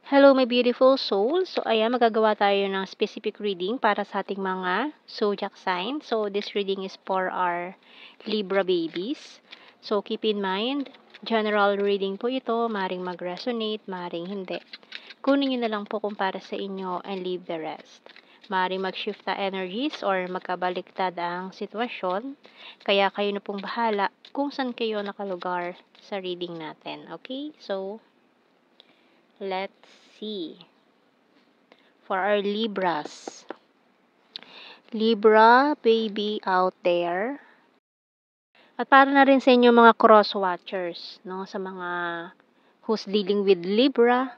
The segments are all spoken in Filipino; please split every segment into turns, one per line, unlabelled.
Hello, my beautiful soul. So, ayan, magagawa tayo ng specific reading para sa ating mga zodiac sign. So, this reading is for our Libra babies. So, keep in mind, general reading po ito. Maring mag-resonate, maring hindi. Kunin nyo na lang po kung para sa inyo and leave the rest. Maring mag-shift na energies or magkabaliktad ang sitwasyon. Kaya kayo na pong bahala kung saan kayo nakalugar sa reading natin. Okay? So, let's see. For our Libras. Libra baby out there. At para na rin sa inyo mga cross watchers, no? Sa mga who's dealing with Libra.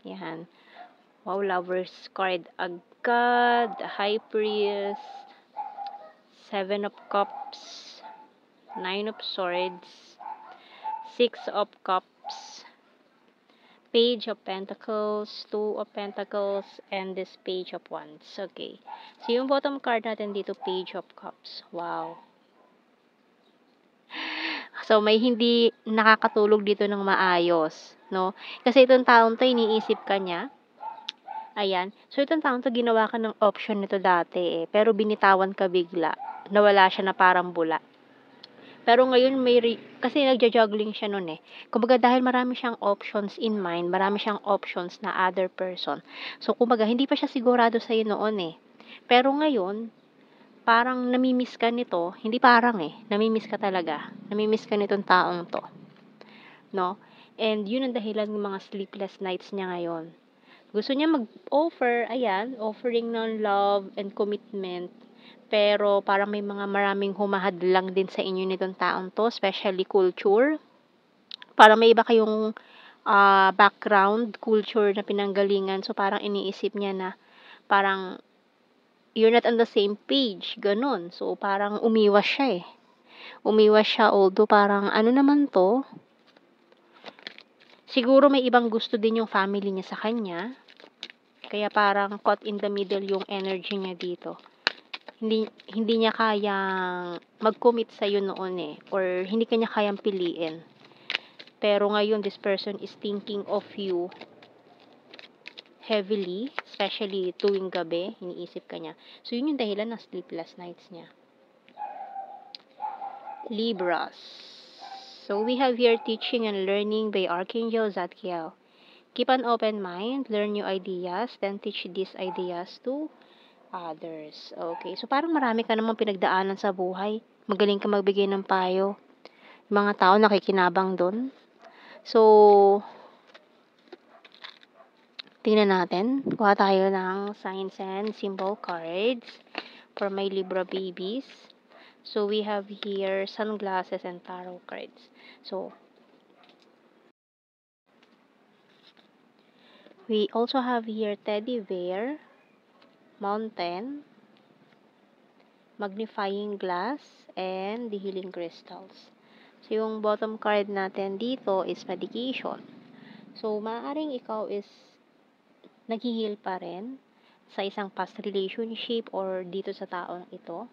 Yan. Wow, lovers card agad. High priest. 7 of cups. 9 of swords. 6 of cups. Page of Pentacles, 2 of Pentacles, and this Page of Wands. Okay. So, yung bottom card natin dito, Page of Cups. Wow. So, may hindi nakakatulog dito ng maayos, no? Kasi itong taong to, iniisip ka niya. Ayan. So, itong taong to, ginawa ka ng option nito dati, eh. Pero binitawan ka bigla. Nawala siya na parang bula. Pero ngayon kasi nagja-juggling siya nun eh. Kumbaga dahil marami siyang options in mind, marami siyang options na other person. So kumbaga hindi pa siya sigurado sa iyo noon eh. Pero ngayon, parang namimiss ka nito, hindi parang eh, namimiss ka talaga. Namimiss ka nitong taong to. No? And yun ang dahilan ng mga sleepless nights niya ngayon. Gusto niya mag-offer, ayan, offering ng love and commitment. Pero parang may maraming humahadlang din sa inyo nitong taong to, especially culture. Parang may iba kayong background, culture na pinanggalingan. So parang iniisip niya na parang you're not on the same page, ganun. So parang umiwas siya eh. Umiwas siya, although parang ano naman to, siguro may ibang gusto din yung family niya sa kanya. Kaya parang caught in the middle yung energy niya dito. Hindi niya kayang mag-commit sa iyo noon eh, or hindi kanya kayang piliin. Pero ngayon this person is thinking of you heavily, especially tuwing gabi, iniisip ka niya. So yun yung dahilan ng sleepless nights niya. Libras. So we have here teaching and learning by Archangel Zadkiel. Keep an open mind, learn new ideas, then teach these ideas to others. Okay. So, parang marami ka namang pinagdaanan sa buhay. Magaling ka magbigay ng payo. Mga tao nakikinabang doon. So, tingnan natin. Kuha tayo ng signs and symbol cards for my Libra babies. So, we have here sunglasses and tarot cards. So, we also have here teddy bear, mountain, magnifying glass, and the healing crystals. So, yung bottom card natin dito is medication. So, maaaring ikaw is nag-heal pa rin sa isang past relationship or dito sa taong ito.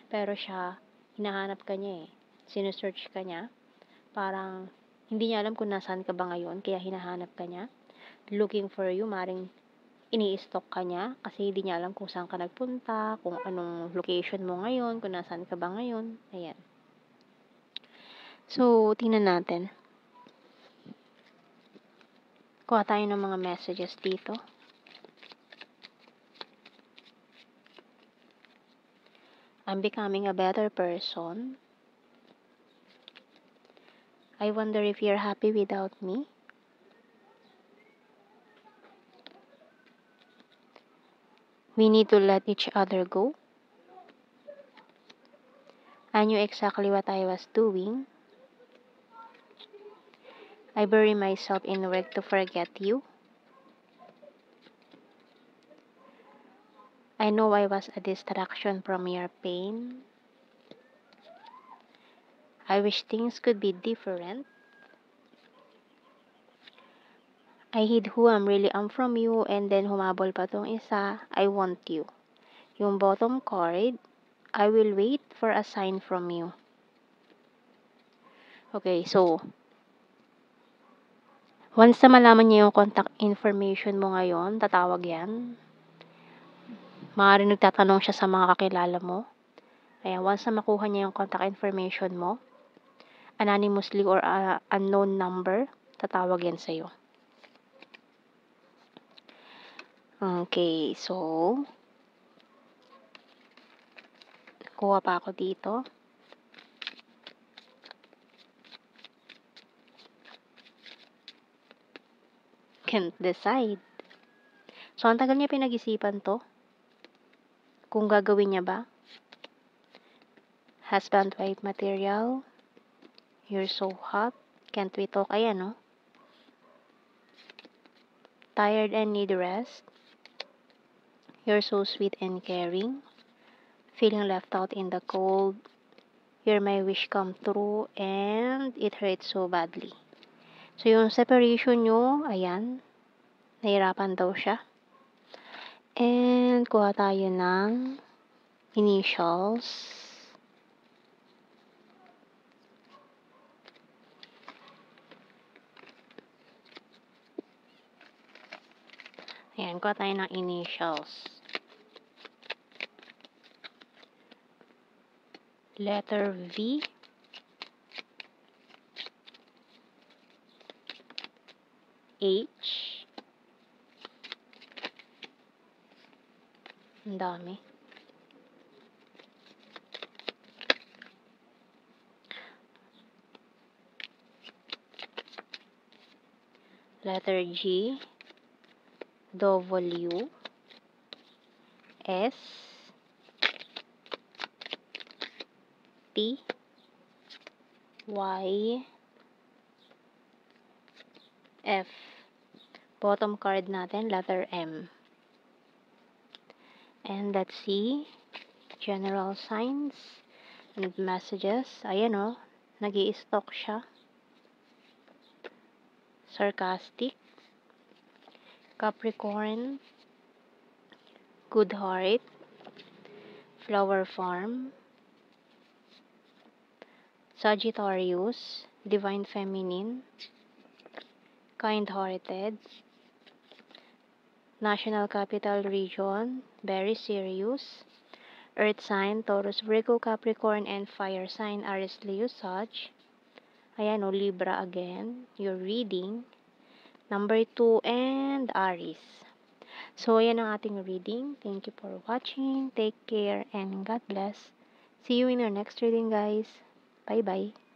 Pero siya, hinahanap ka niya eh. Sinesearch ka niya. Parang, hindi niya alam kung nasaan ka ba ngayon, kaya hinahanap ka niya. Looking for you, maaaring ini-stalk ka niya kasi hindi niya alam kung saan ka nagpunta, kung anong location mo ngayon, kung nasaan ka ba ngayon. Ayan. So, tingnan natin. Kuha tayo ng mga messages dito. I'm becoming a better person. I wonder if you're happy without me. We need to let each other go. I knew exactly what I was doing. I bury myself in work to forget you. I know I was a distraction from your pain. I wish things could be different. I hid who I really am from you, and then humabol pa tong isa, I want you. Yung bottom card, I will wait for a sign from you. Okay, so, Once na malaman niya yung contact information mo ngayon, tatawag yan. Maaaring nagtatanong siya sa mga kakilala mo. Ayan, once na makuha niya yung contact information mo, anonymously or unknown number, tatawag yan sa'yo. Okay, so, kuha pa ako dito. Can't decide. So, ang tagal niya pinag-isipan to. Kung gagawin niya ba. Husband, wife material. You're so hot. Can't we talk? Ayan, no? Tired and need rest. You're so sweet and caring. Feeling left out in the cold. You're my wish come true. And it hurts so badly. So, yung separation nyo, ayan. Nahirapan daw siya. And, kuha tayo ng initials. Ayan, kuha tayo ng initials. Letter V. H. Ang dami. Letter G. W. S. T. Y. F. Bottom card natin, letter M. And let's see. General signs and messages. Ayan o. Nag-i-stalk siya. Sarcastic. Capricorn. Good heart. Flower farm. Sagittarius. Divine feminine. Kind-hearted. National capital region. Very serious. Earth sign, Taurus, Virgo, Capricorn, and fire sign, Aries, Leo, Sag. Ayan o, Libra again. Your reading. Number 2 and Aries. So, ayan ang ating reading. Thank you for watching. Take care and God bless. See you in our next reading, guys. Bye-bye.